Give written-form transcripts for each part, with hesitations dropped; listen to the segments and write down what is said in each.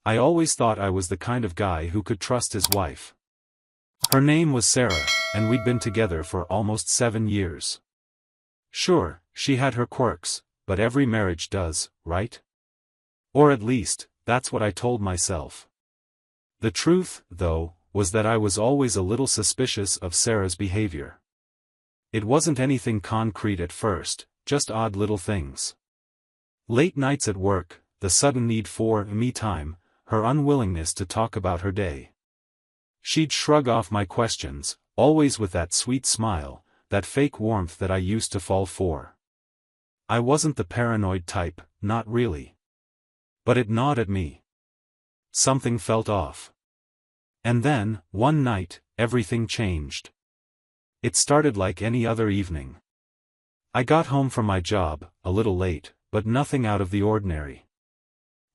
I always thought I was the kind of guy who could trust his wife. Her name was Sarah, and we'd been together for almost 7 years. Sure, she had her quirks, but every marriage does, right? Or at least, that's what I told myself. The truth, though, was that I was always a little suspicious of Sarah's behavior. It wasn't anything concrete at first, just odd little things. Late nights at work, the sudden need for me time, her unwillingness to talk about her day. She'd shrug off my questions, always with that sweet smile, that fake warmth that I used to fall for. I wasn't the paranoid type, not really. But it gnawed at me. Something felt off. And then, one night, everything changed. It started like any other evening. I got home from my job, a little late, but nothing out of the ordinary.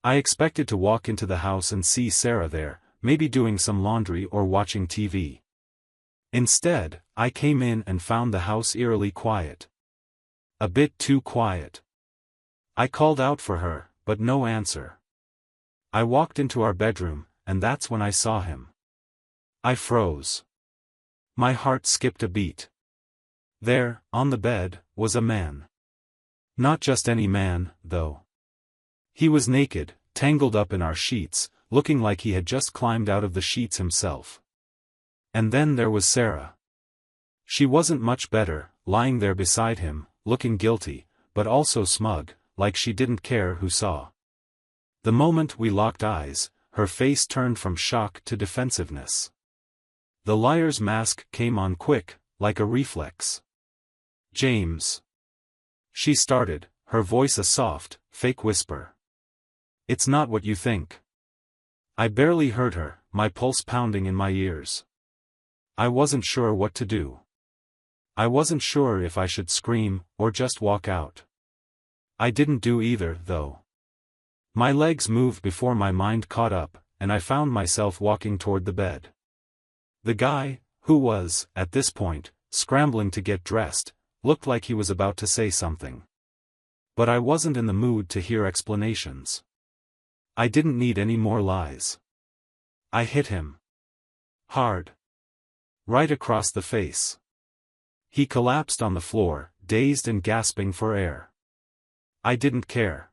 I expected to walk into the house and see Sarah there, maybe doing some laundry or watching TV. Instead, I came in and found the house eerily quiet. A bit too quiet. I called out for her, but no answer. I walked into our bedroom, and that's when I saw him. I froze. My heart skipped a beat. There, on the bed, was a man. Not just any man, though. He was naked, tangled up in our sheets, looking like he had just climbed out of the sheets himself. And then there was Sarah. She wasn't much better, lying there beside him, looking guilty, but also smug, like she didn't care who saw. The moment we locked eyes, her face turned from shock to defensiveness. The liar's mask came on quick, like a reflex. "James." She started, her voice a soft, fake whisper. "It's not what you think." I barely heard her, my pulse pounding in my ears. I wasn't sure what to do. I wasn't sure if I should scream, or just walk out. I didn't do either, though. My legs moved before my mind caught up, and I found myself walking toward the bed. The guy, who was, at this point, scrambling to get dressed, looked like he was about to say something. But I wasn't in the mood to hear explanations. I didn't need any more lies. I hit him. Hard. Right across the face. He collapsed on the floor, dazed and gasping for air. I didn't care.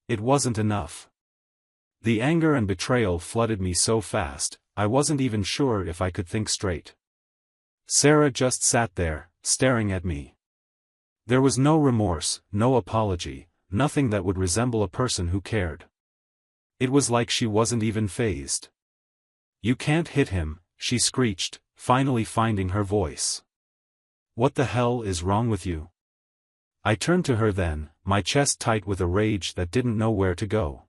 It wasn't enough. The anger and betrayal flooded me so fast, I wasn't even sure if I could think straight. Sarah just sat there, staring at me. There was no remorse, no apology, nothing that would resemble a person who cared. It was like she wasn't even fazed. "You can't hit him," she screeched, finally finding her voice. "What the hell is wrong with you?" I turned to her then, my chest tight with a rage that didn't know where to go.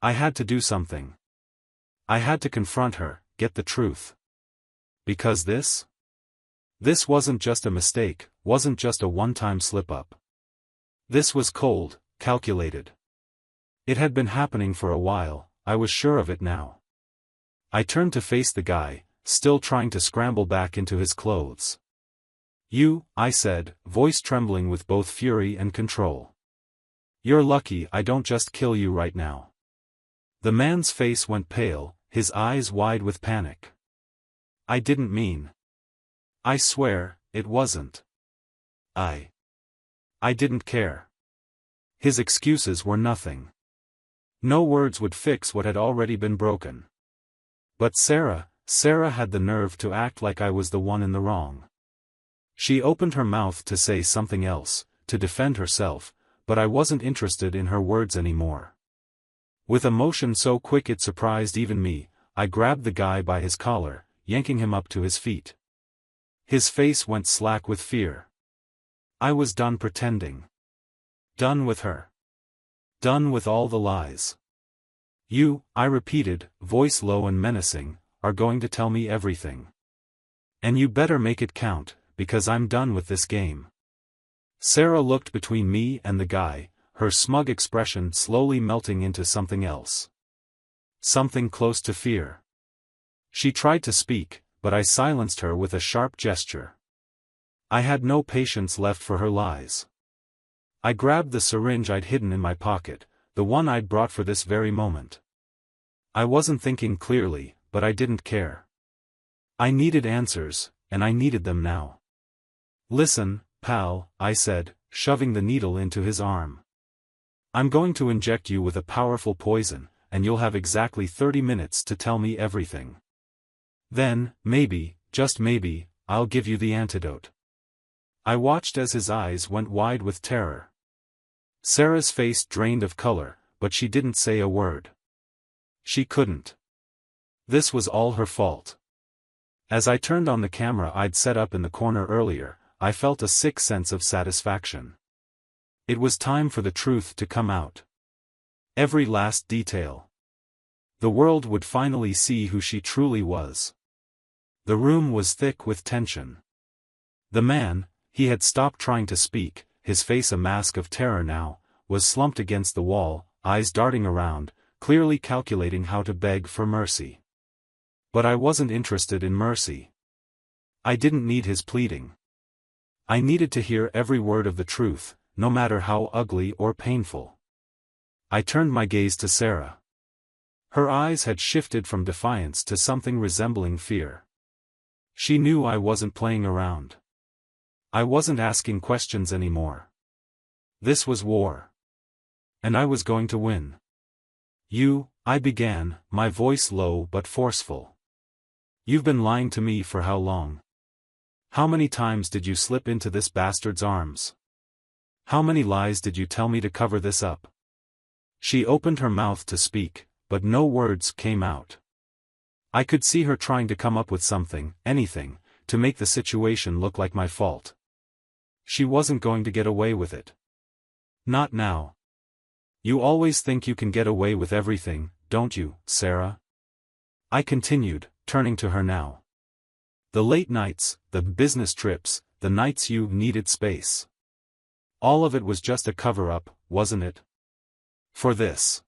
I had to do something. I had to confront her, get the truth. Because this wasn't just a mistake, wasn't just a one-time slip-up. This was cold, calculated. It had been happening for a while, I was sure of it now. I turned to face the guy, still trying to scramble back into his clothes. "You," I said, voice trembling with both fury and control. "You're lucky I don't just kill you right now." The man's face went pale, his eyes wide with panic. "I didn't mean. I swear, it wasn't. I didn't care." His excuses were nothing. No words would fix what had already been broken. But Sarah had the nerve to act like I was the one in the wrong. She opened her mouth to say something else, to defend herself, but I wasn't interested in her words anymore. With a motion so quick it surprised even me, I grabbed the guy by his collar, yanking him up to his feet. His face went slack with fear. I was done pretending. Done with her. Done with all the lies. "You," I repeated, voice low and menacing, "are going to tell me everything. And you better make it count, because I'm done with this game." Sarah looked between me and the guy, her smug expression slowly melting into something else. Something close to fear. She tried to speak, but I silenced her with a sharp gesture. I had no patience left for her lies. I grabbed the syringe I'd hidden in my pocket, the one I'd brought for this very moment. I wasn't thinking clearly, but I didn't care. I needed answers, and I needed them now. Listen, pal, I said, shoving the needle into his arm. I'm going to inject you with a powerful poison, and you'll have exactly 30 minutes to tell me everything. Then, maybe, just maybe, I'll give you the antidote. I watched as his eyes went wide with terror. Sarah's face drained of color, but she didn't say a word. She couldn't. This was all her fault. As I turned on the camera I'd set up in the corner earlier, I felt a sick sense of satisfaction. It was time for the truth to come out. Every last detail. The world would finally see who she truly was. The room was thick with tension. The man, he had stopped trying to speak, his face a mask of terror now, was slumped against the wall, eyes darting around, clearly calculating how to beg for mercy. But I wasn't interested in mercy. I didn't need his pleading. I needed to hear every word of the truth, no matter how ugly or painful. I turned my gaze to Sarah. Her eyes had shifted from defiance to something resembling fear. She knew I wasn't playing around. I wasn't asking questions anymore. This was war. And I was going to win. I began, my voice low but forceful. You've been lying to me for how long? How many times did you slip into this bastard's arms? How many lies did you tell me to cover this up? She opened her mouth to speak, but no words came out. I could see her trying to come up with something, anything, to make the situation look like my fault. She wasn't going to get away with it. Not now. You always think you can get away with everything, don't you, Sarah? I continued, turning to her now. The late nights, the business trips, the nights you needed space. All of it was just a cover-up, wasn't it? For this.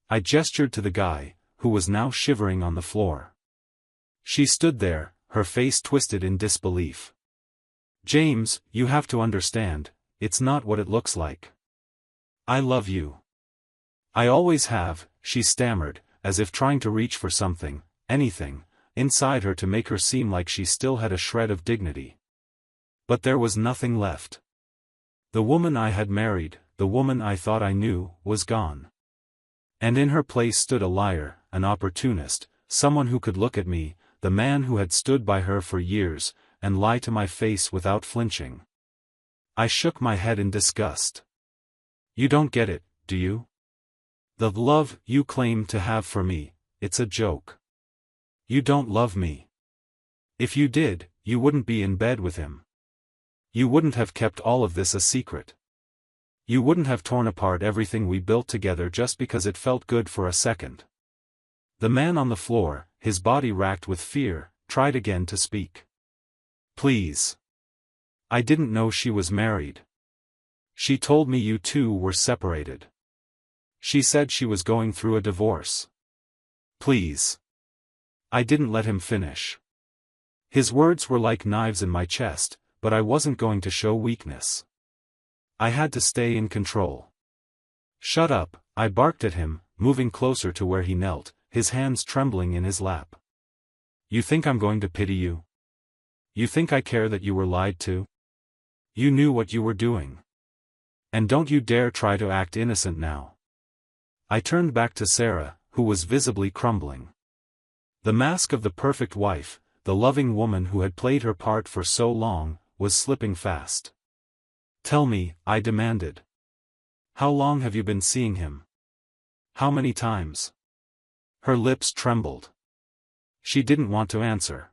I gestured to the guy, who was now shivering on the floor. She stood there, her face twisted in disbelief. James, you have to understand, it's not what it looks like. I love you. I always have, she stammered, as if trying to reach for something, anything, inside her to make her seem like she still had a shred of dignity. But there was nothing left. The woman I had married, the woman I thought I knew, was gone. And in her place stood a liar, an opportunist, someone who could look at me, the man who had stood by her for years, and lie to my face without flinching. I shook my head in disgust. You don't get it, do you? The love you claim to have for me, it's a joke. You don't love me. If you did, you wouldn't be in bed with him. You wouldn't have kept all of this a secret. You wouldn't have torn apart everything we built together just because it felt good for a second. The man on the floor, his body racked with fear, tried again to speak. Please. I didn't know she was married. She told me you two were separated. She said she was going through a divorce. Please. I didn't let him finish. His words were like knives in my chest, but I wasn't going to show weakness. I had to stay in control. Shut up, I barked at him, moving closer to where he knelt, his hands trembling in his lap. You think I'm going to pity you? You think I care that you were lied to? You knew what you were doing. And don't you dare try to act innocent now. I turned back to Sarah, who was visibly crumbling. The mask of the perfect wife, the loving woman who had played her part for so long, was slipping fast. Tell me, I demanded. How long have you been seeing him? How many times? Her lips trembled. She didn't want to answer.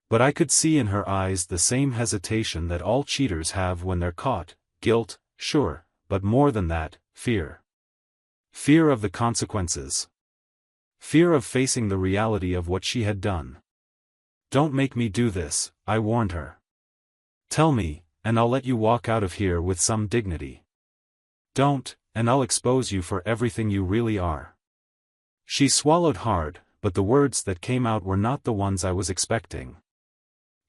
But I could see in her eyes the same hesitation that all cheaters have when they're caught, guilt, sure, but more than that, fear. Fear of the consequences. Fear of facing the reality of what she had done. Don't make me do this, I warned her. Tell me, and I'll let you walk out of here with some dignity. Don't, and I'll expose you for everything you really are. She swallowed hard, but the words that came out were not the ones I was expecting.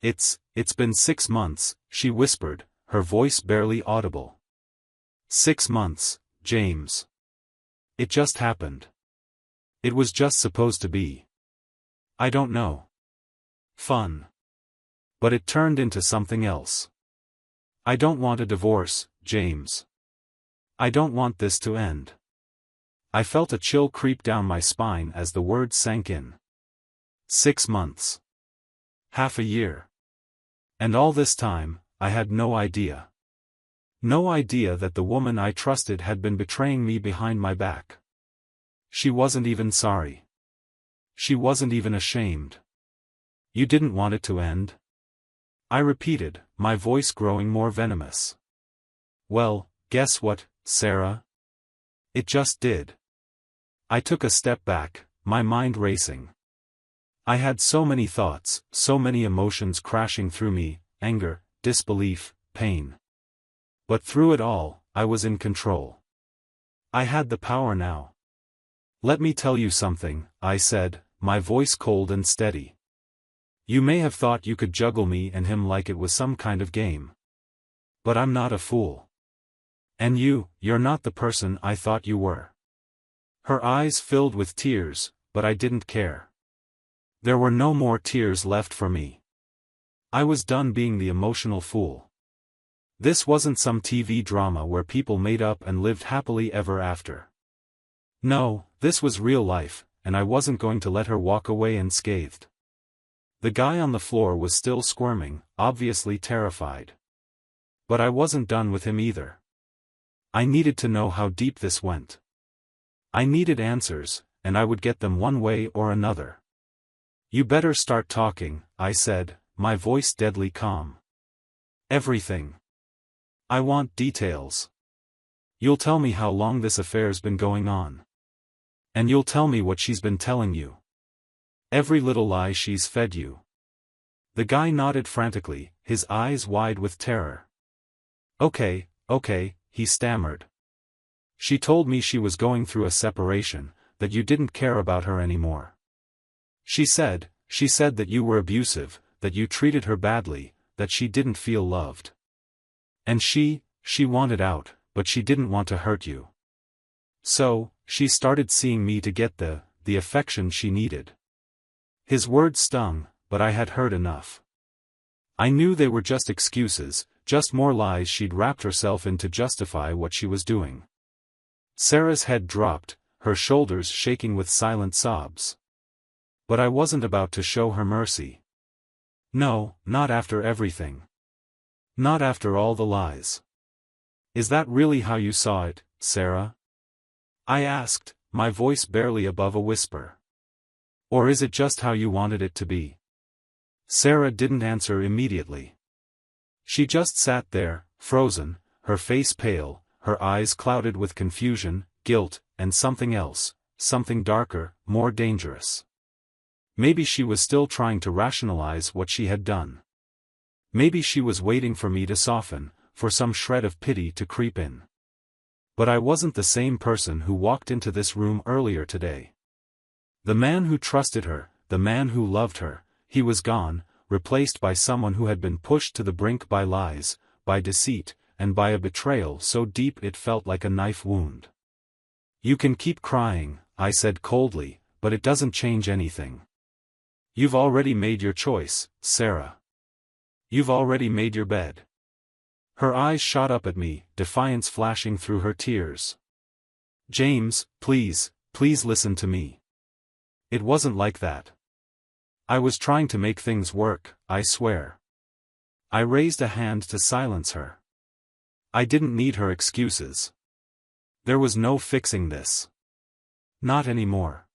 It's been 6 months, she whispered, her voice barely audible. 6 months, James. It just happened. It was just supposed to be. I don't know. Fun. But it turned into something else. I don't want a divorce, James. I don't want this to end. I felt a chill creep down my spine as the words sank in. 6 months. Half a year. And all this time, I had no idea. No idea that the woman I trusted had been betraying me behind my back. She wasn't even sorry. She wasn't even ashamed. You didn't want it to end? I repeated, my voice growing more venomous. Well, guess what, Sarah? It just did. I took a step back, my mind racing. I had so many thoughts, so many emotions crashing through me, anger, disbelief, pain. But through it all, I was in control. I had the power now. Let me tell you something, I said, my voice cold and steady. You may have thought you could juggle me and him like it was some kind of game. But I'm not a fool. And you're not the person I thought you were. Her eyes filled with tears, but I didn't care. There were no more tears left for me. I was done being the emotional fool. This wasn't some TV drama where people made up and lived happily ever after. No, this was real life, and I wasn't going to let her walk away unscathed. The guy on the floor was still squirming, obviously terrified. But I wasn't done with him either. I needed to know how deep this went. I needed answers, and I would get them one way or another. You better start talking, I said, my voice deadly calm. Everything. I want details. You'll tell me how long this affair's been going on. And you'll tell me what she's been telling you. Every little lie she's fed you. The guy nodded frantically, his eyes wide with terror. Okay, he stammered. She told me she was going through a separation, that you didn't care about her anymore. She said that you were abusive, that you treated her badly, that she didn't feel loved. And she wanted out, but she didn't want to hurt you. So, she started seeing me to get the affection she needed. His words stung, but I had heard enough. I knew they were just excuses, just more lies she'd wrapped herself in to justify what she was doing. Sarah's head dropped, her shoulders shaking with silent sobs. But I wasn't about to show her mercy. No, not after everything. Not after all the lies. Is that really how you saw it, Sarah? I asked, my voice barely above a whisper. Or is it just how you wanted it to be? Sarah didn't answer immediately. She just sat there, frozen, her face pale, her eyes clouded with confusion, guilt, and something else, something darker, more dangerous. Maybe she was still trying to rationalize what she had done. Maybe she was waiting for me to soften, for some shred of pity to creep in. But I wasn't the same person who walked into this room earlier today. The man who trusted her, the man who loved her, he was gone, replaced by someone who had been pushed to the brink by lies, by deceit, and by a betrayal so deep it felt like a knife wound. You can keep crying, I said coldly, but it doesn't change anything. You've already made your choice, Sarah. You've already made your bed. Her eyes shot up at me, defiance flashing through her tears. James, please listen to me. It wasn't like that. I was trying to make things work, I swear. I raised a hand to silence her. I didn't need her excuses. There was no fixing this. Not anymore.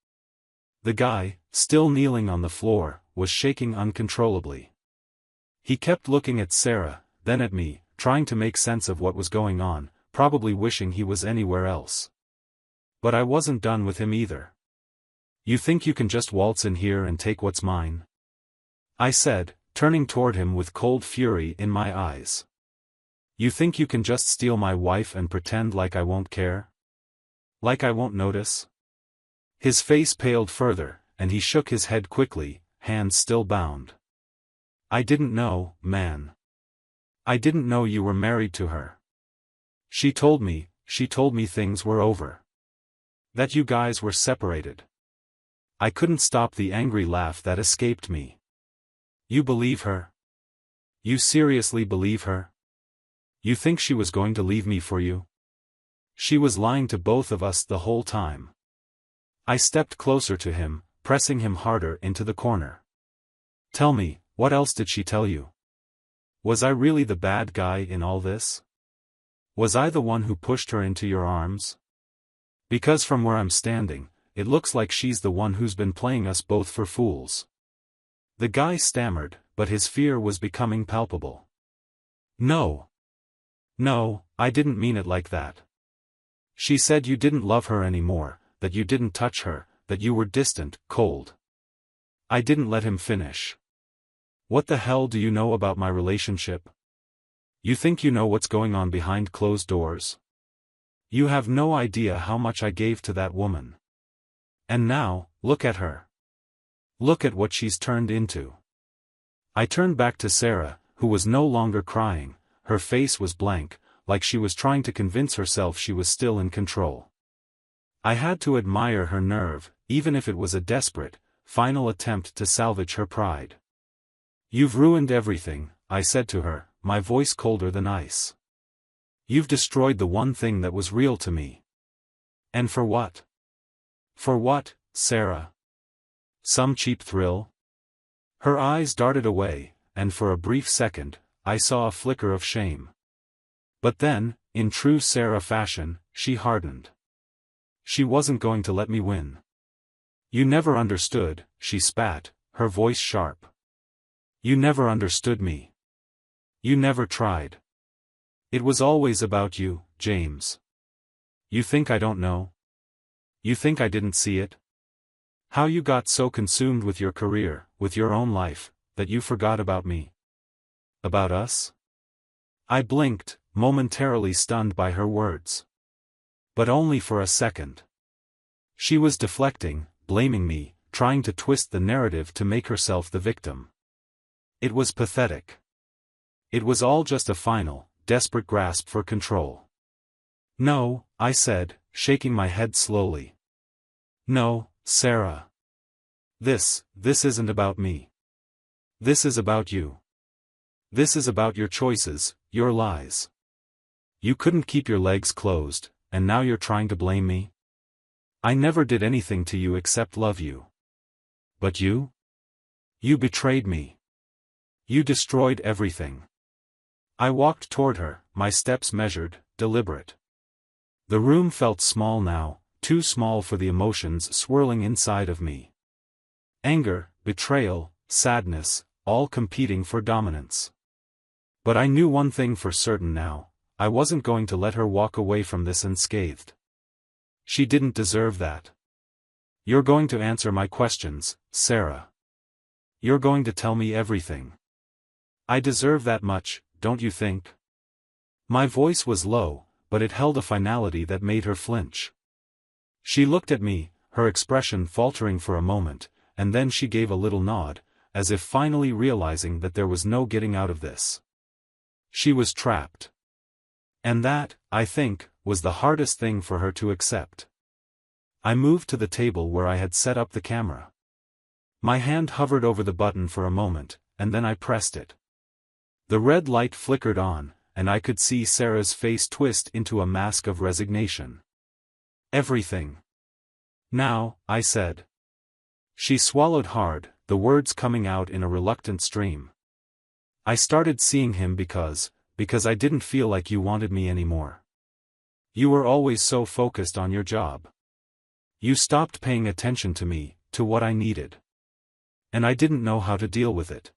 The guy, still kneeling on the floor, was shaking uncontrollably. He kept looking at Sarah, then at me, trying to make sense of what was going on, probably wishing he was anywhere else. But I wasn't done with him either. You think you can just waltz in here and take what's mine? I said, turning toward him with cold fury in my eyes. You think you can just steal my wife and pretend like I won't care? Like I won't notice? His face paled further, and he shook his head quickly, hands still bound. I didn't know, man. I didn't know you were married to her. She told me things were over. That you guys were separated. I couldn't stop the angry laugh that escaped me. You believe her? You seriously believe her? You think she was going to leave me for you? She was lying to both of us the whole time. I stepped closer to him, pressing him harder into the corner. Tell me, what else did she tell you? Was I really the bad guy in all this? Was I the one who pushed her into your arms? Because from where I'm standing, it looks like she's the one who's been playing us both for fools. The guy stammered, but his fear was becoming palpable. No. No, I didn't mean it like that. She said you didn't love her anymore, that you didn't touch her, that you were distant, cold. I didn't let him finish. What the hell do you know about my relationship? You think you know what's going on behind closed doors? You have no idea how much I gave to that woman. And now, look at her. Look at what she's turned into. I turned back to Sarah, who was no longer crying. Her face was blank, like she was trying to convince herself she was still in control. I had to admire her nerve, even if it was a desperate, final attempt to salvage her pride. You've ruined everything, I said to her, my voice colder than ice. You've destroyed the one thing that was real to me. And for what? For what, Sarah? Some cheap thrill? Her eyes darted away, and for a brief second, I saw a flicker of shame. But then, in true Sarah fashion, she hardened. She wasn't going to let me win. You never understood, she spat, her voice sharp. You never understood me. You never tried. It was always about you, James. You think I don't know? You think I didn't see it? How you got so consumed with your career, with your own life, that you forgot about me? About us? I blinked, momentarily stunned by her words. But only for a second. She was deflecting, blaming me, trying to twist the narrative to make herself the victim. It was pathetic. It was all just a final, desperate grasp for control. No, I said, shaking my head slowly. No, Sarah. This isn't about me. This is about you. This is about your choices, your lies. You couldn't keep your legs closed, and now you're trying to blame me? I never did anything to you except love you. But you? You betrayed me. You destroyed everything. I walked toward her, my steps measured, deliberate. The room felt small now, too small for the emotions swirling inside of me. Anger, betrayal, sadness, all competing for dominance. But I knew one thing for certain now, I wasn't going to let her walk away from this unscathed. She didn't deserve that. You're going to answer my questions, Sarah. You're going to tell me everything. I deserve that much, don't you think? My voice was low, but it held a finality that made her flinch. She looked at me, her expression faltering for a moment, and then she gave a little nod, as if finally realizing that there was no getting out of this. She was trapped. And that, I think, was the hardest thing for her to accept. I moved to the table where I had set up the camera. My hand hovered over the button for a moment, and then I pressed it. The red light flickered on, and I could see Sarah's face twist into a mask of resignation. Everything. Now, I said. She swallowed hard, the words coming out in a reluctant stream. I started seeing him because I didn't feel like you wanted me anymore. You were always so focused on your job. You stopped paying attention to me, to what I needed. And I didn't know how to deal with it.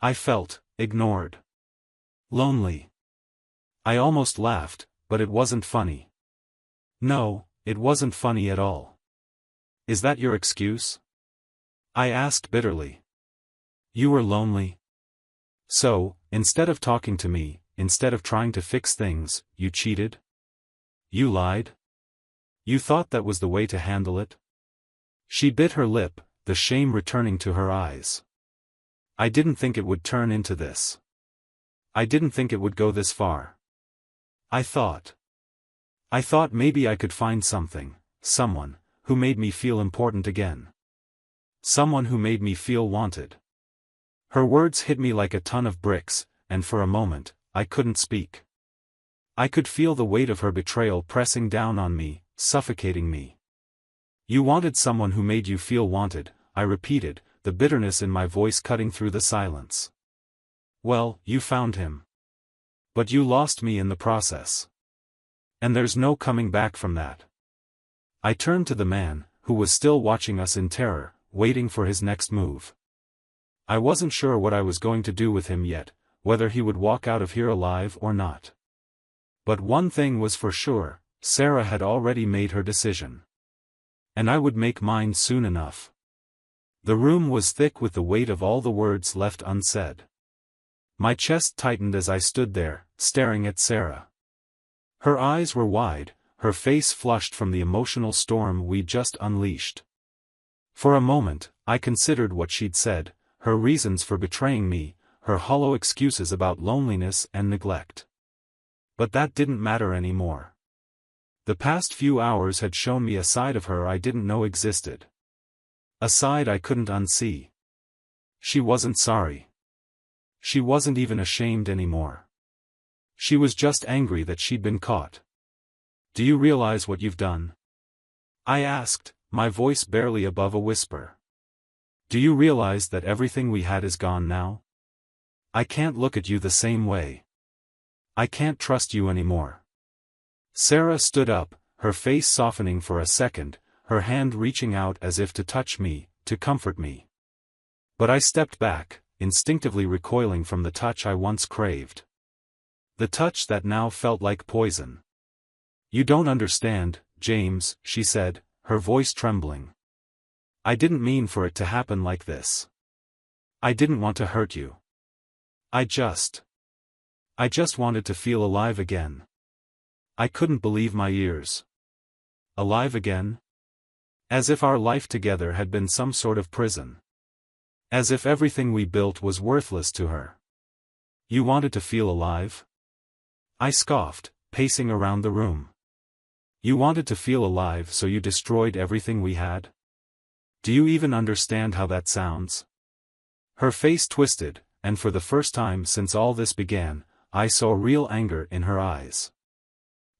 I felt ignored. Lonely. I almost laughed, but it wasn't funny. No, it wasn't funny at all. Is that your excuse? I asked bitterly. You were lonely. So, instead of talking to me, instead of trying to fix things, you cheated? You lied? You thought that was the way to handle it? She bit her lip, the shame returning to her eyes. I didn't think it would turn into this. I didn't think it would go this far. I thought maybe I could find something, someone, who made me feel important again. someone who made me feel wanted. Her words hit me like a ton of bricks, and for a moment, I couldn't speak. I could feel the weight of her betrayal pressing down on me, suffocating me. You wanted someone who made you feel wanted, I repeated, the bitterness in my voice cutting through the silence. Well, you found him. But you lost me in the process. And there's no coming back from that. I turned to the man, who was still watching us in terror, waiting for his next move. I wasn't sure what I was going to do with him yet, whether he would walk out of here alive or not. But one thing was for sure, Sarah had already made her decision. And I would make mine soon enough. The room was thick with the weight of all the words left unsaid. My chest tightened as I stood there, staring at Sarah. Her eyes were wide, her face flushed from the emotional storm we'd just unleashed. For a moment, I considered what she'd said, her reasons for betraying me, her hollow excuses about loneliness and neglect. But that didn't matter anymore. The past few hours had shown me a side of her I didn't know existed. A side I couldn't unsee. She wasn't sorry. She wasn't even ashamed anymore. She was just angry that she'd been caught. Do you realize what you've done? I asked, my voice barely above a whisper. Do you realize that everything we had is gone now? I can't look at you the same way. I can't trust you anymore. Sarah stood up, her face softening for a second, her hand reaching out as if to touch me, to comfort me. But I stepped back, instinctively recoiling from the touch I once craved. The touch that now felt like poison. You don't understand, James, she said, her voice trembling. I didn't mean for it to happen like this. I didn't want to hurt you. I just wanted to feel alive again. I couldn't believe my ears. Alive again? As if our life together had been some sort of prison. As if everything we built was worthless to her. You wanted to feel alive? I scoffed, pacing around the room. You wanted to feel alive so you destroyed everything we had? Do you even understand how that sounds? Her face twisted, and for the first time since all this began, I saw real anger in her eyes.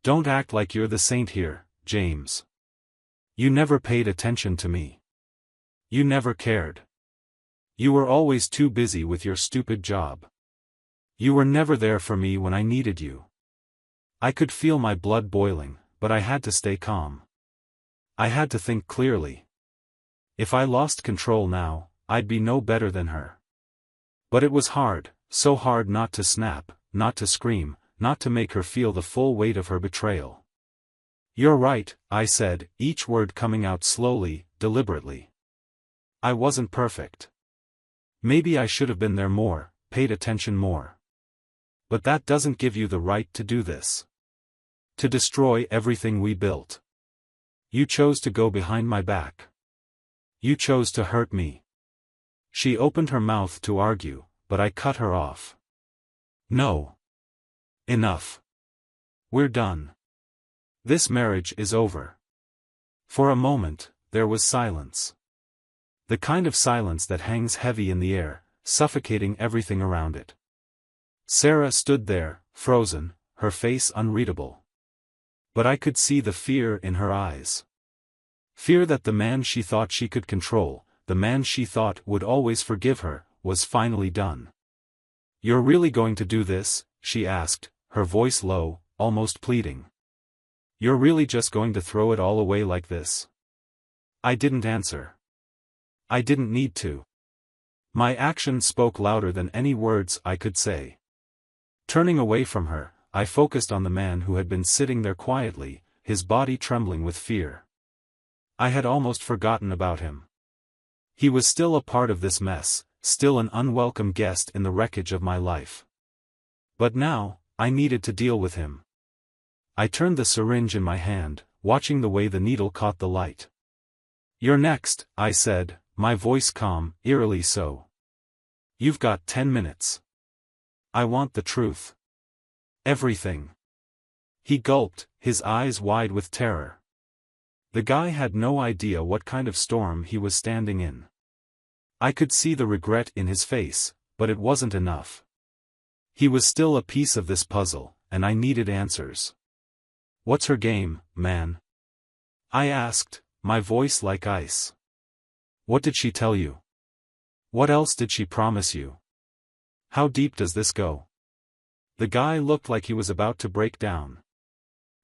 Don't act like you're the saint here, James. You never paid attention to me. You never cared. You were always too busy with your stupid job. You were never there for me when I needed you. I could feel my blood boiling, but I had to stay calm. I had to think clearly. If I lost control now, I'd be no better than her. But it was hard, so hard not to snap, not to scream, not to make her feel the full weight of her betrayal. You're right, I said, each word coming out slowly, deliberately. I wasn't perfect. Maybe I should have been there more, paid attention more. But that doesn't give you the right to do this. To destroy everything we built. You chose to go behind my back. You chose to hurt me. She opened her mouth to argue, but I cut her off. No. Enough. We're done. This marriage is over. For a moment, there was silence. The kind of silence that hangs heavy in the air, suffocating everything around it. Sarah stood there, frozen, her face unreadable. But I could see the fear in her eyes. Fear that the man she thought she could control, the man she thought would always forgive her, was finally done. You're really going to do this? She asked, her voice low, almost pleading. You're really just going to throw it all away like this? I didn't answer. I didn't need to. My action spoke louder than any words I could say. Turning away from her, I focused on the man who had been sitting there quietly, his body trembling with fear. I had almost forgotten about him. He was still a part of this mess, still an unwelcome guest in the wreckage of my life. But now, I needed to deal with him. I turned the syringe in my hand, watching the way the needle caught the light. You're next, I said, my voice calm, eerily so. You've got 10 minutes. I want the truth. Everything. He gulped, his eyes wide with terror. The guy had no idea what kind of storm he was standing in. I could see the regret in his face, but it wasn't enough. He was still a piece of this puzzle, and I needed answers. "What's her game, man?" I asked, my voice like ice. "What did she tell you? What else did she promise you? How deep does this go?" The guy looked like he was about to break down.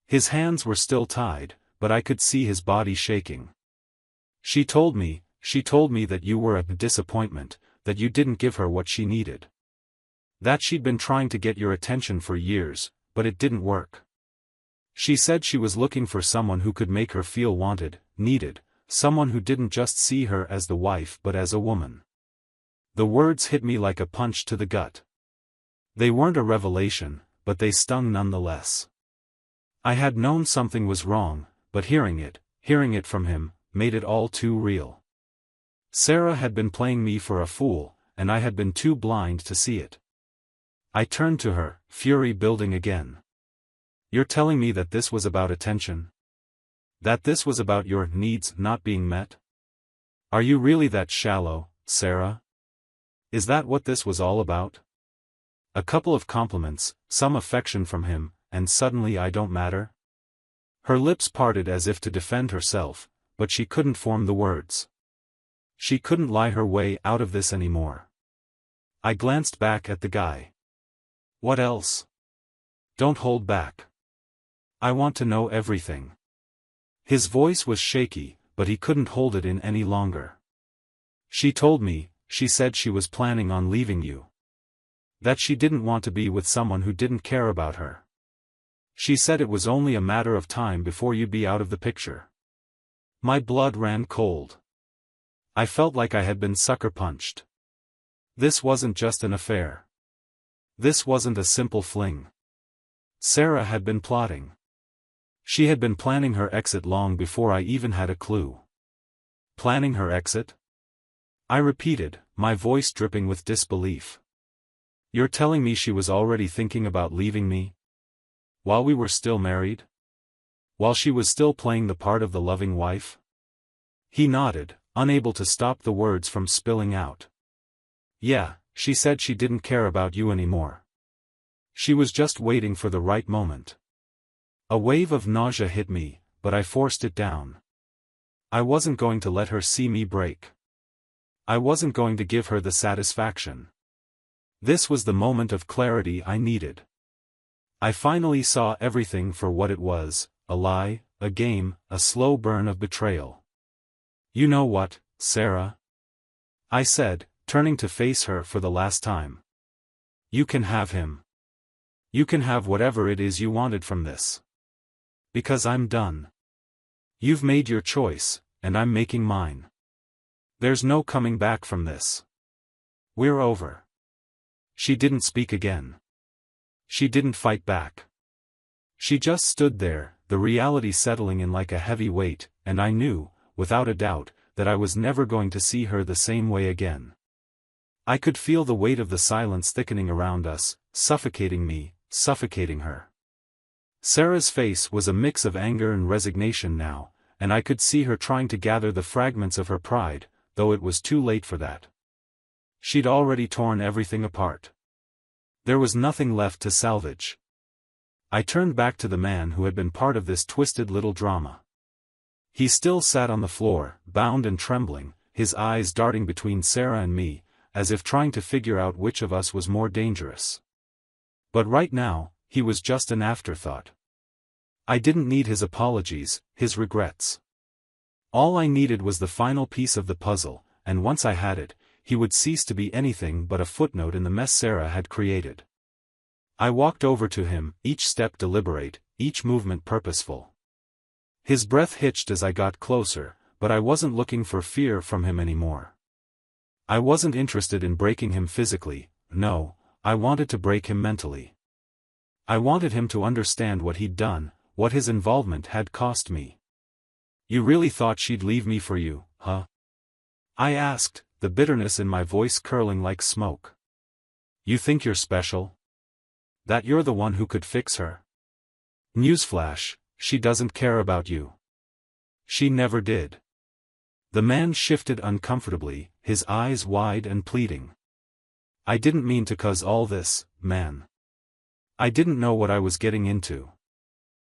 His hands were still tied, but I could see his body shaking. She told me that you were a disappointment, that you didn't give her what she needed. That she'd been trying to get your attention for years, but it didn't work. She said she was looking for someone who could make her feel wanted, needed, someone who didn't just see her as the wife but as a woman. The words hit me like a punch to the gut. They weren't a revelation, but they stung nonetheless. I had known something was wrong, but hearing it from him, made it all too real. Sarah had been playing me for a fool, and I had been too blind to see it. I turned to her, fury building again. "You're telling me that this was about attention? That this was about your needs not being met? Are you really that shallow, Sarah? Is that what this was all about? A couple of compliments, some affection from him, and suddenly I don't matter?" Her lips parted as if to defend herself, but she couldn't form the words. She couldn't lie her way out of this anymore. I glanced back at the guy. "What else? Don't hold back. I want to know everything." His voice was shaky, but he couldn't hold it in any longer. "She told me, she said she was planning on leaving you. That she didn't want to be with someone who didn't care about her. She said it was only a matter of time before you'd be out of the picture." My blood ran cold. I felt like I had been sucker punched. This wasn't just an affair. This wasn't a simple fling. Sarah had been plotting. She had been planning her exit long before I even had a clue. Planning her exit? I repeated, my voice dripping with disbelief. "You're telling me she was already thinking about leaving me? While we were still married? While she was still playing the part of the loving wife?" He nodded, unable to stop the words from spilling out. "Yeah, she said she didn't care about you anymore. She was just waiting for the right moment." A wave of nausea hit me, but I forced it down. I wasn't going to let her see me break. I wasn't going to give her the satisfaction. This was the moment of clarity I needed. I finally saw everything for what it was, a lie, a game, a slow burn of betrayal. "You know what, Sarah?" I said, turning to face her for the last time. "You can have him. You can have whatever it is you wanted from this. Because I'm done. You've made your choice, and I'm making mine. There's no coming back from this. We're over." She didn't speak again. She didn't fight back. She just stood there, the reality settling in like a heavy weight, and I knew, without a doubt, that I was never going to see her the same way again. I could feel the weight of the silence thickening around us, suffocating me, suffocating her. Sarah's face was a mix of anger and resignation now, and I could see her trying to gather the fragments of her pride, though it was too late for that. She'd already torn everything apart. There was nothing left to salvage. I turned back to the man who had been part of this twisted little drama. He still sat on the floor, bound and trembling, his eyes darting between Sarah and me, as if trying to figure out which of us was more dangerous. But right now, he was just an afterthought. I didn't need his apologies, his regrets. All I needed was the final piece of the puzzle, and once I had it, he would cease to be anything but a footnote in the mess Sarah had created. I walked over to him, each step deliberate, each movement purposeful. His breath hitched as I got closer, but I wasn't looking for fear from him anymore. I wasn't interested in breaking him physically, no, I wanted to break him mentally. I wanted him to understand what he'd done, what his involvement had cost me. "You really thought she'd leave me for you, huh?" I asked, the bitterness in my voice curling like smoke. "You think you're special? That you're the one who could fix her? Newsflash, she doesn't care about you. She never did. The man shifted uncomfortably, his eyes wide and pleading. I didn't mean to cause all this, man. I didn't know what I was getting into.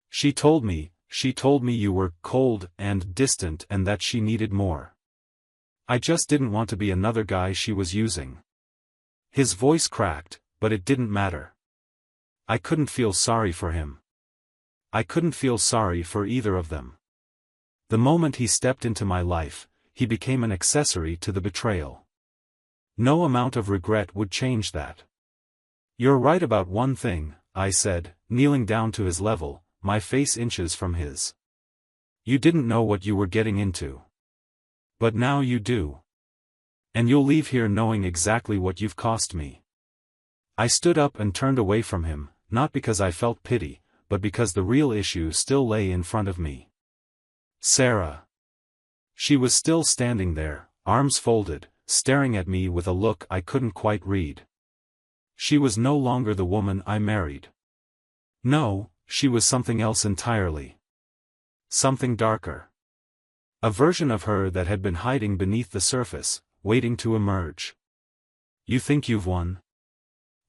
She told me you were cold and distant and that she needed more. I just didn't want to be another guy she was using. His voice cracked, but it didn't matter. I couldn't feel sorry for him. I couldn't feel sorry for either of them. The moment he stepped into my life, he became an accessory to the betrayal. No amount of regret would change that. You're right about one thing, I said, kneeling down to his level, my face inches from his. You didn't know what you were getting into. But now you do. And you'll leave here knowing exactly what you've cost me. I stood up and turned away from him, not because I felt pity, but because the real issue still lay in front of me. Sarah. She was still standing there, arms folded, staring at me with a look I couldn't quite read. She was no longer the woman I married. No, she was something else entirely. Something darker. A version of her that had been hiding beneath the surface, waiting to emerge. You think you've won?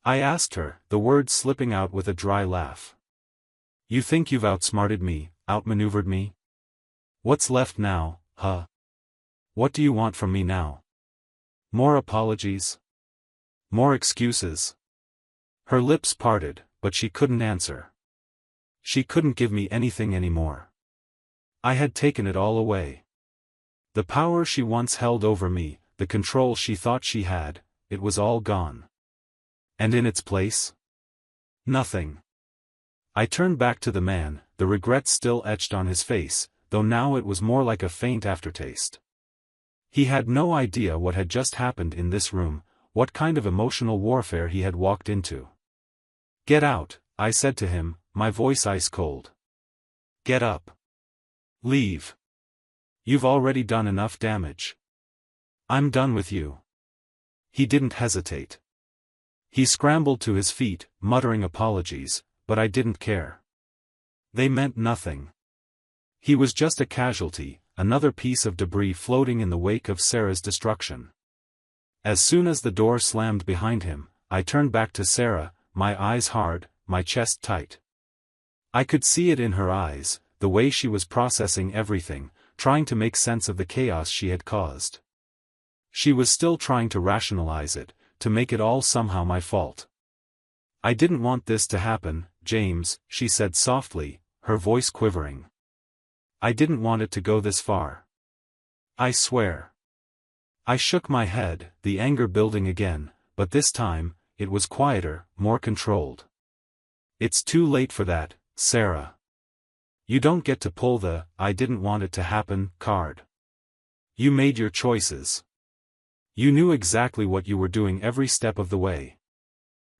I asked her, the words slipping out with a dry laugh. You think you've outsmarted me, outmaneuvered me? What's left now, huh? What do you want from me now? More apologies? More excuses? Her lips parted, but she couldn't answer. She couldn't give me anything anymore. I had taken it all away. The power she once held over me, the control she thought she had, it was all gone. And in its place? Nothing. I turned back to the man, the regret still etched on his face, though now it was more like a faint aftertaste. He had no idea what had just happened in this room, what kind of emotional warfare he had walked into. Get out, I said to him, my voice ice cold. Get up. Leave. You've already done enough damage. I'm done with you. He didn't hesitate. He scrambled to his feet, muttering apologies, but I didn't care. They meant nothing. He was just a casualty, another piece of debris floating in the wake of Sarah's destruction. As soon as the door slammed behind him, I turned back to Sarah, my eyes hard, my chest tight. I could see it in her eyes, the way she was processing everything, trying to make sense of the chaos she had caused. She was still trying to rationalize it, to make it all somehow my fault. I didn't want this to happen, James, she said softly, her voice quivering. I didn't want it to go this far. I swear. I shook my head, the anger building again, but this time, it was quieter, more controlled. It's too late for that, Sarah. You don't get to pull the "I didn't want it to happen" card. You made your choices. You knew exactly what you were doing every step of the way.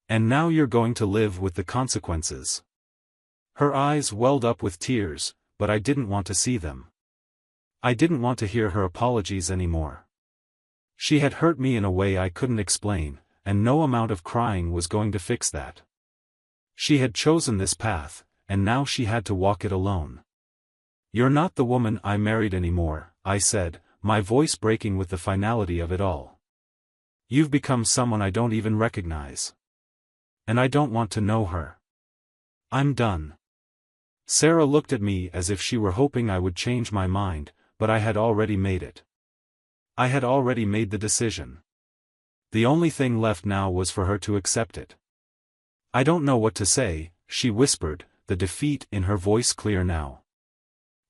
And now you're going to live with the consequences. Her eyes welled up with tears, but I didn't want to see them. I didn't want to hear her apologies anymore. She had hurt me in a way I couldn't explain, and no amount of crying was going to fix that. She had chosen this path, and now she had to walk it alone. You're not the woman I married anymore, I said, my voice breaking with the finality of it all. You've become someone I don't even recognize. And I don't want to know her. I'm done. Sarah looked at me as if she were hoping I would change my mind, but I had already made it. I had already made the decision. The only thing left now was for her to accept it. I don't know what to say, she whispered, the defeat in her voice clear now.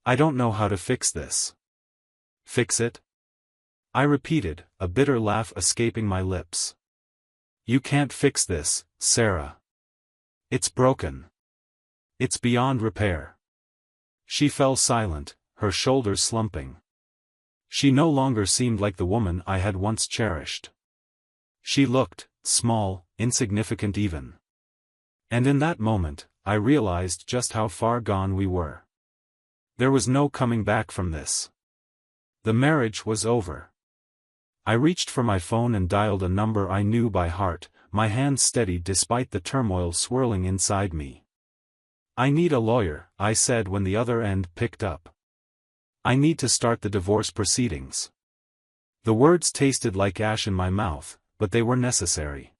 I don't know how to fix this. Fix it? I repeated, a bitter laugh escaping my lips. You can't fix this, Sarah. It's broken. It's beyond repair. She fell silent, her shoulders slumping. She no longer seemed like the woman I had once cherished. She looked small, insignificant even. And in that moment, I realized just how far gone we were. There was no coming back from this. The marriage was over. I reached for my phone and dialed a number I knew by heart, my hands steady despite the turmoil swirling inside me. I need a lawyer, I said when the other end picked up. I need to start the divorce proceedings. The words tasted like ash in my mouth, but they were necessary.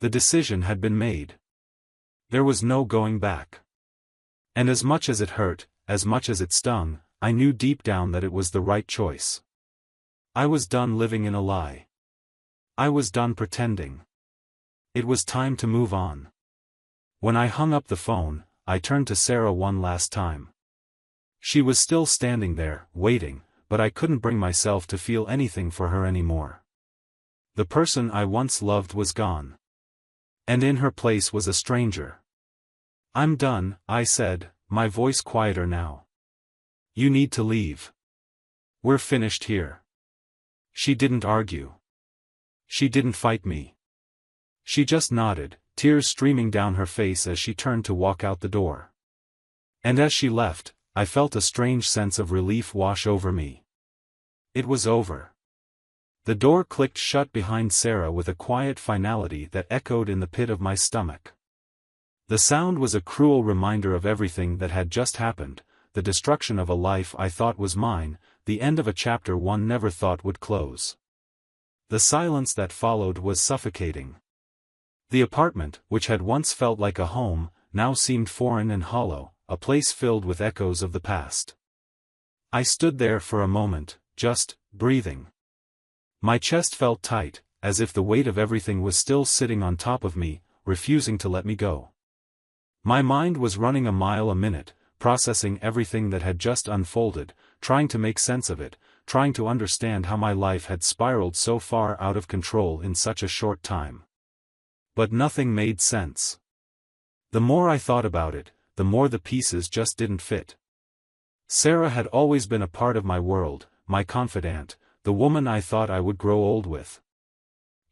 The decision had been made. There was no going back. And as much as it hurt, as much as it stung, I knew deep down that it was the right choice. I was done living in a lie. I was done pretending. It was time to move on. When I hung up the phone, I turned to Sarah one last time. She was still standing there, waiting, but I couldn't bring myself to feel anything for her anymore. The person I once loved was gone. And in her place was a stranger. "I'm done," I said, my voice quieter now. "You need to leave. We're finished here." She didn't argue. She didn't fight me. She just nodded, tears streaming down her face as she turned to walk out the door. And as she left, I felt a strange sense of relief wash over me. It was over. The door clicked shut behind Sarah with a quiet finality that echoed in the pit of my stomach. The sound was a cruel reminder of everything that had just happened, the destruction of a life I thought was mine, the end of a chapter one never thought would close. The silence that followed was suffocating. The apartment, which had once felt like a home, now seemed foreign and hollow, a place filled with echoes of the past. I stood there for a moment, just breathing. My chest felt tight, as if the weight of everything was still sitting on top of me, refusing to let me go. My mind was running a mile a minute, processing everything that had just unfolded, trying to make sense of it, trying to understand how my life had spiraled so far out of control in such a short time. But nothing made sense. The more I thought about it, the more the pieces just didn't fit. Sarah had always been a part of my world, my confidant, the woman I thought I would grow old with.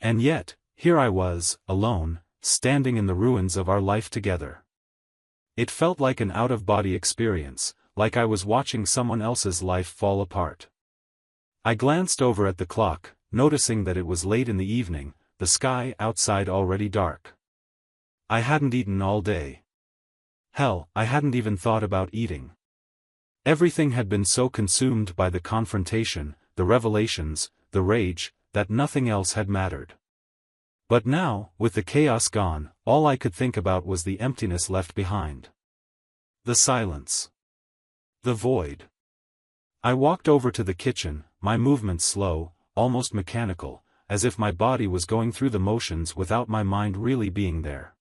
And yet, here I was, alone, standing in the ruins of our life together. It felt like an out-of-body experience, like I was watching someone else's life fall apart. I glanced over at the clock, noticing that it was late in the evening, the sky outside already dark. I hadn't eaten all day. Hell, I hadn't even thought about eating. Everything had been so consumed by the confrontation, the revelations, the rage, that nothing else had mattered. But now, with the chaos gone, all I could think about was the emptiness left behind. The silence. The void. I walked over to the kitchen, my movements slow, almost mechanical, as if my body was going through the motions without my mind really being there.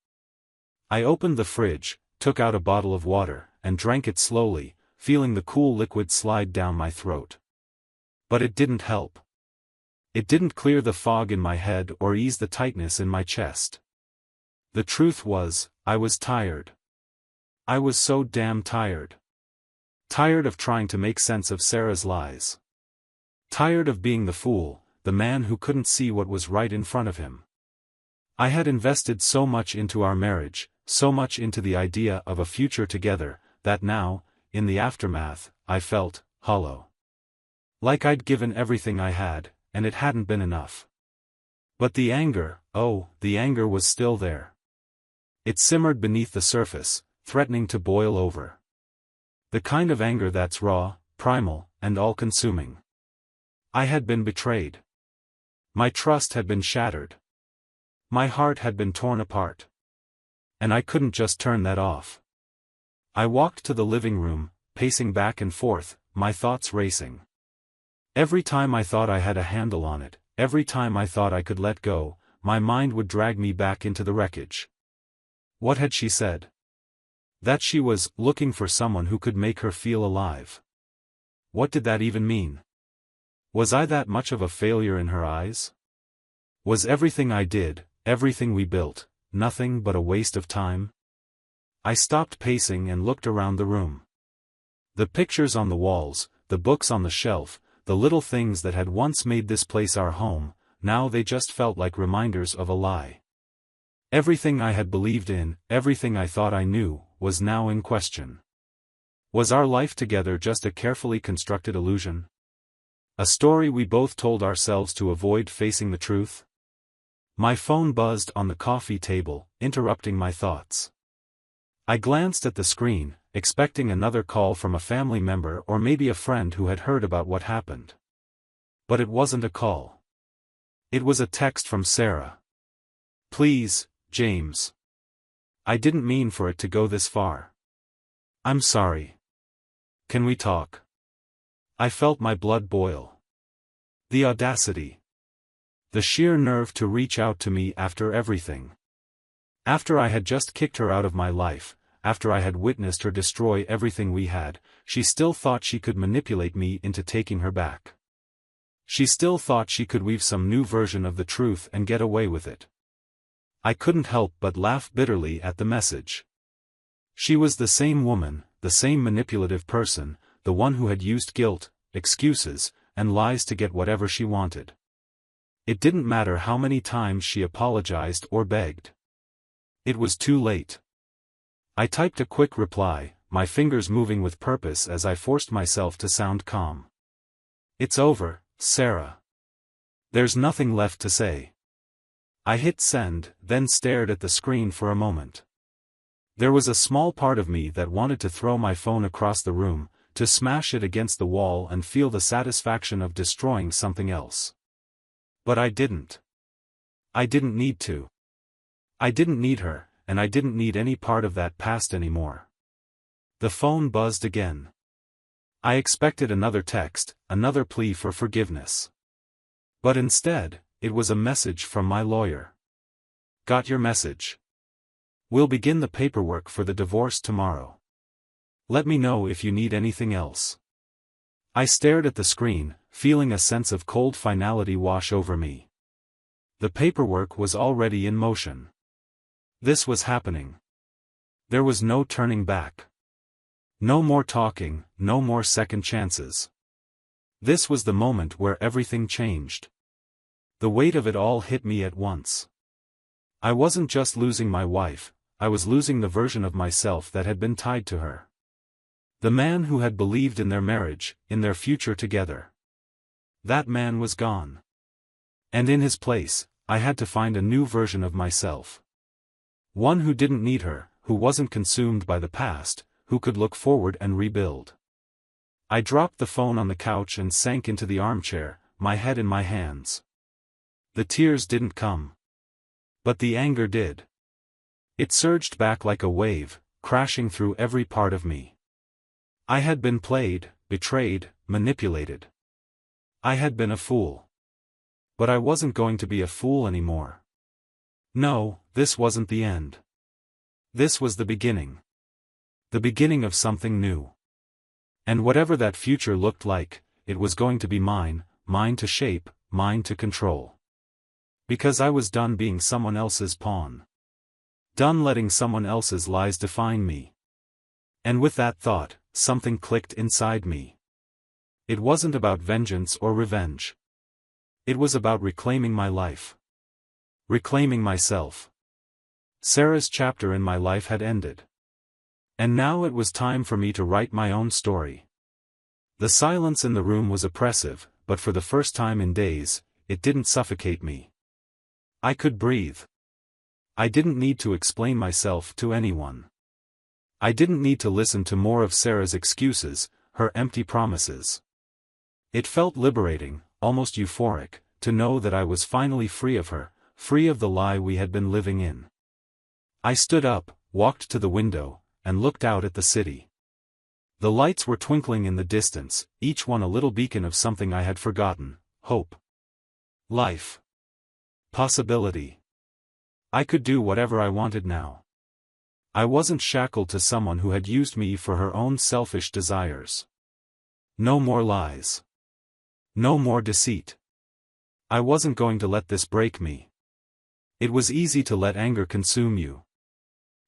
I opened the fridge, took out a bottle of water, and drank it slowly, feeling the cool liquid slide down my throat. But it didn't help. It didn't clear the fog in my head or ease the tightness in my chest. The truth was, I was tired. I was so damn tired. Tired of trying to make sense of Sarah's lies. Tired of being the fool, the man who couldn't see what was right in front of him. I had invested so much into our marriage, so much into the idea of a future together, that now, in the aftermath, I felt hollow. Like I'd given everything I had, and it hadn't been enough. But the anger, oh, the anger was still there. It simmered beneath the surface, threatening to boil over. The kind of anger that's raw, primal, and all-consuming. I had been betrayed. My trust had been shattered. My heart had been torn apart. And I couldn't just turn that off. I walked to the living room, pacing back and forth, my thoughts racing. Every time I thought I had a handle on it, every time I thought I could let go, my mind would drag me back into the wreckage. What had she said? That she was looking for someone who could make her feel alive. What did that even mean? Was I that much of a failure in her eyes? Was everything I did, everything we built, nothing but a waste of time? I stopped pacing and looked around the room. The pictures on the walls, the books on the shelf, the little things that had once made this place our home, now they just felt like reminders of a lie. Everything I had believed in, everything I thought I knew, was now in question. Was our life together just a carefully constructed illusion? A story we both told ourselves to avoid facing the truth? My phone buzzed on the coffee table, interrupting my thoughts. I glanced at the screen, expecting another call from a family member or maybe a friend who had heard about what happened. But it wasn't a call. It was a text from Sarah. "Please, James. I didn't mean for it to go this far. I'm sorry. Can we talk?" I felt my blood boil. The audacity. The sheer nerve to reach out to me after everything. After I had just kicked her out of my life, after I had witnessed her destroy everything we had, she still thought she could manipulate me into taking her back. She still thought she could weave some new version of the truth and get away with it. I couldn't help but laugh bitterly at the message. She was the same woman, the same manipulative person, the one who had used guilt, excuses, and lies to get whatever she wanted. It didn't matter how many times she apologized or begged. It was too late. I typed a quick reply, my fingers moving with purpose as I forced myself to sound calm. "It's over, Sarah. There's nothing left to say." I hit send, then stared at the screen for a moment. There was a small part of me that wanted to throw my phone across the room, to smash it against the wall and feel the satisfaction of destroying something else. But I didn't. I didn't need to. I didn't need her, and I didn't need any part of that past anymore. The phone buzzed again. I expected another text, another plea for forgiveness. But instead, it was a message from my lawyer. "Got your message. We'll begin the paperwork for the divorce tomorrow. Let me know if you need anything else." I stared at the screen, feeling a sense of cold finality wash over me. The paperwork was already in motion. This was happening. There was no turning back. No more talking, no more second chances. This was the moment where everything changed. The weight of it all hit me at once. I wasn't just losing my wife, I was losing the version of myself that had been tied to her. The man who had believed in their marriage, in their future together. That man was gone. And in his place, I had to find a new version of myself. One who didn't need her, who wasn't consumed by the past, who could look forward and rebuild. I dropped the phone on the couch and sank into the armchair, my head in my hands. The tears didn't come. But the anger did. It surged back like a wave, crashing through every part of me. I had been played, betrayed, manipulated. I had been a fool. But I wasn't going to be a fool anymore. No, this wasn't the end. This was the beginning. The beginning of something new. And whatever that future looked like, it was going to be mine, mine to shape, mine to control. Because I was done being someone else's pawn. Done letting someone else's lies define me. And with that thought, something clicked inside me. It wasn't about vengeance or revenge. It was about reclaiming my life. Reclaiming myself. Sarah's chapter in my life had ended. And now it was time for me to write my own story. The silence in the room was oppressive, but for the first time in days, it didn't suffocate me. I could breathe. I didn't need to explain myself to anyone. I didn't need to listen to more of Sarah's excuses, her empty promises. It felt liberating, almost euphoric, to know that I was finally free of her, free of the lie we had been living in. I stood up, walked to the window, and looked out at the city. The lights were twinkling in the distance, each one a little beacon of something I had forgotten: hope. Life. Possibility. I could do whatever I wanted now. I wasn't shackled to someone who had used me for her own selfish desires. No more lies. No more deceit. I wasn't going to let this break me. It was easy to let anger consume you.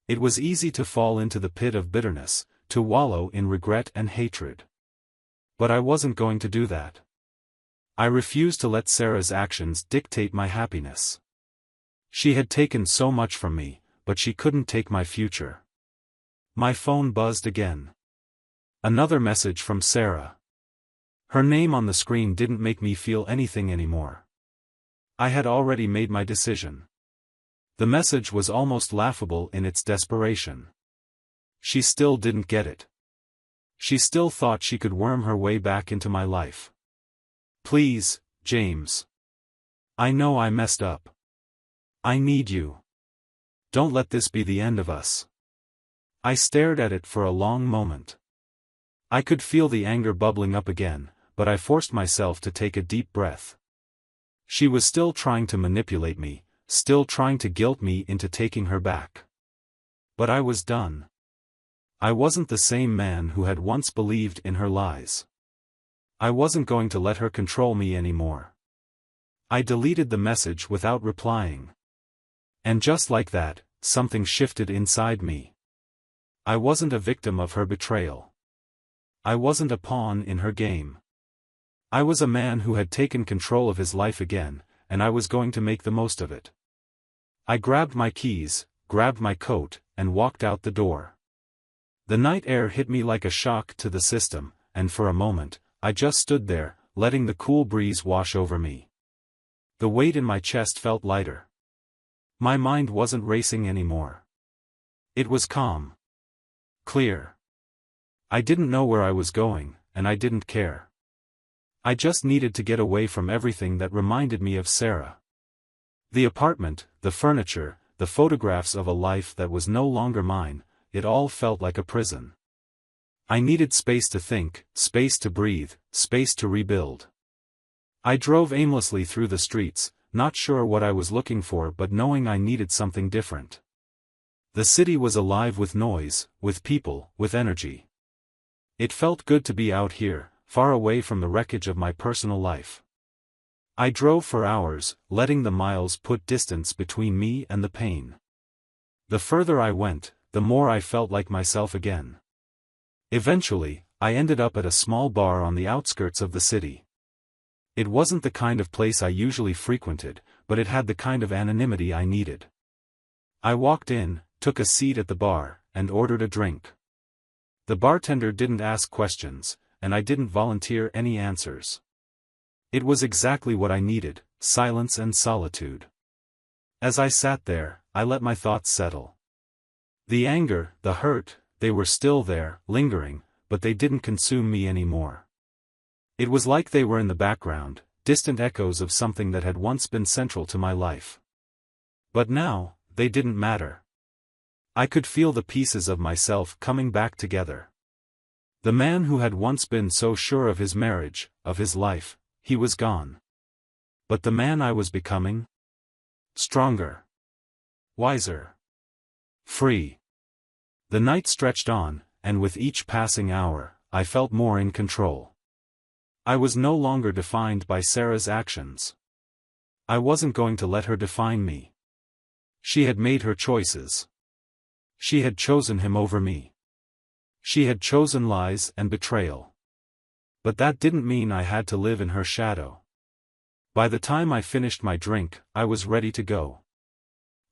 It was easy to fall into the pit of bitterness, to wallow in regret and hatred. But I wasn't going to do that. I refused to let Sarah's actions dictate my happiness. She had taken so much from me, but she couldn't take my future. My phone buzzed again. Another message from Sarah. Her name on the screen didn't make me feel anything anymore. I had already made my decision. The message was almost laughable in its desperation. She still didn't get it. She still thought she could worm her way back into my life. Please, James. I know I messed up. I need you. Don't let this be the end of us. I stared at it for a long moment. I could feel the anger bubbling up again, but I forced myself to take a deep breath. She was still trying to manipulate me, still trying to guilt me into taking her back. But I was done. I wasn't the same man who had once believed in her lies. I wasn't going to let her control me anymore. I deleted the message without replying. And just like that, something shifted inside me. I wasn't a victim of her betrayal. I wasn't a pawn in her game. I was a man who had taken control of his life again, and I was going to make the most of it. I grabbed my keys, grabbed my coat, and walked out the door. The night air hit me like a shock to the system, and for a moment, I just stood there, letting the cool breeze wash over me. The weight in my chest felt lighter. My mind wasn't racing anymore. It was calm. Clear. I didn't know where I was going, and I didn't care. I just needed to get away from everything that reminded me of Sarah. The apartment, the furniture, the photographs of a life that was no longer mine, it all felt like a prison. I needed space to think, space to breathe, space to rebuild. I drove aimlessly through the streets, not sure what I was looking for but knowing I needed something different. The city was alive with noise, with people, with energy. It felt good to be out here, far away from the wreckage of my personal life. I drove for hours, letting the miles put distance between me and the pain. The further I went, the more I felt like myself again. Eventually, I ended up at a small bar on the outskirts of the city. It wasn't the kind of place I usually frequented, but it had the kind of anonymity I needed. I walked in, took a seat at the bar, and ordered a drink. The bartender didn't ask questions, and I didn't volunteer any answers. It was exactly what I needed, silence and solitude. As I sat there, I let my thoughts settle. The anger, the hurt, they were still there, lingering, but they didn't consume me anymore. It was like they were in the background, distant echoes of something that had once been central to my life. But now, they didn't matter. I could feel the pieces of myself coming back together. The man who had once been so sure of his marriage, of his life, he was gone. But the man I was becoming? Stronger. Wiser. Free. The night stretched on, and with each passing hour, I felt more in control. I was no longer defined by Sarah's actions. I wasn't going to let her define me. She had made her choices. She had chosen him over me. She had chosen lies and betrayal. But that didn't mean I had to live in her shadow. By the time I finished my drink, I was ready to go.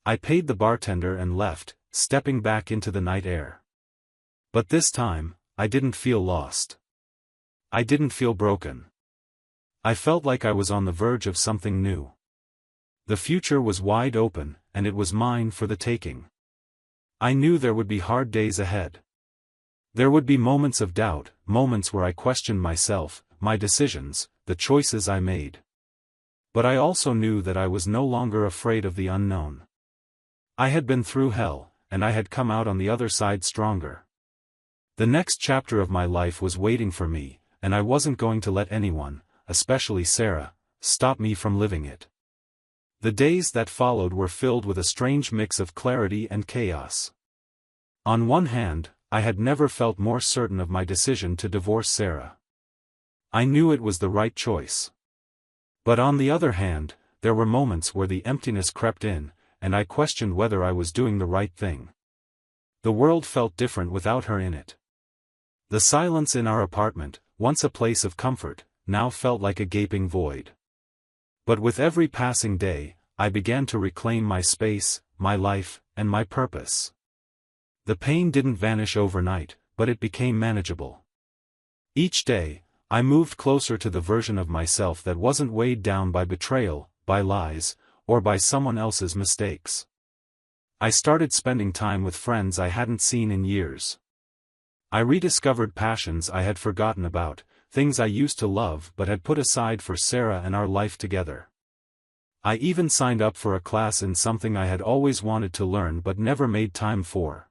I paid the bartender and left, stepping back into the night air. But this time, I didn't feel lost. I didn't feel broken. I felt like I was on the verge of something new. The future was wide open, and it was mine for the taking. I knew there would be hard days ahead. There would be moments of doubt, moments where I questioned myself, my decisions, the choices I made. But I also knew that I was no longer afraid of the unknown. I had been through hell, and I had come out on the other side stronger. The next chapter of my life was waiting for me, and I wasn't going to let anyone, especially Sarah, stop me from living it. The days that followed were filled with a strange mix of clarity and chaos. On one hand, I had never felt more certain of my decision to divorce Sarah. I knew it was the right choice. But on the other hand, there were moments where the emptiness crept in, and I questioned whether I was doing the right thing. The world felt different without her in it. The silence in our apartment, once a place of comfort, now felt like a gaping void. But with every passing day, I began to reclaim my space, my life, and my purpose. The pain didn't vanish overnight, but it became manageable. Each day, I moved closer to the version of myself that wasn't weighed down by betrayal, by lies, or by someone else's mistakes. I started spending time with friends I hadn't seen in years. I rediscovered passions I had forgotten about, things I used to love but had put aside for Sarah and our life together. I even signed up for a class in something I had always wanted to learn but never made time for.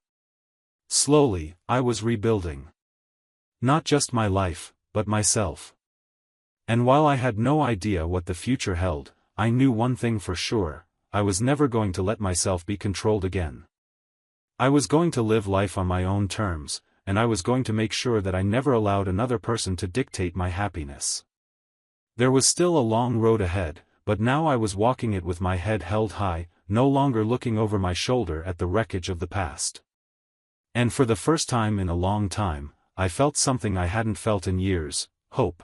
Slowly, I was rebuilding. Not just my life, but myself. And while I had no idea what the future held, I knew one thing for sure: I was never going to let myself be controlled again. I was going to live life on my own terms, and I was going to make sure that I never allowed another person to dictate my happiness. There was still a long road ahead, but now I was walking it with my head held high, no longer looking over my shoulder at the wreckage of the past. And for the first time in a long time, I felt something I hadn't felt in years: hope.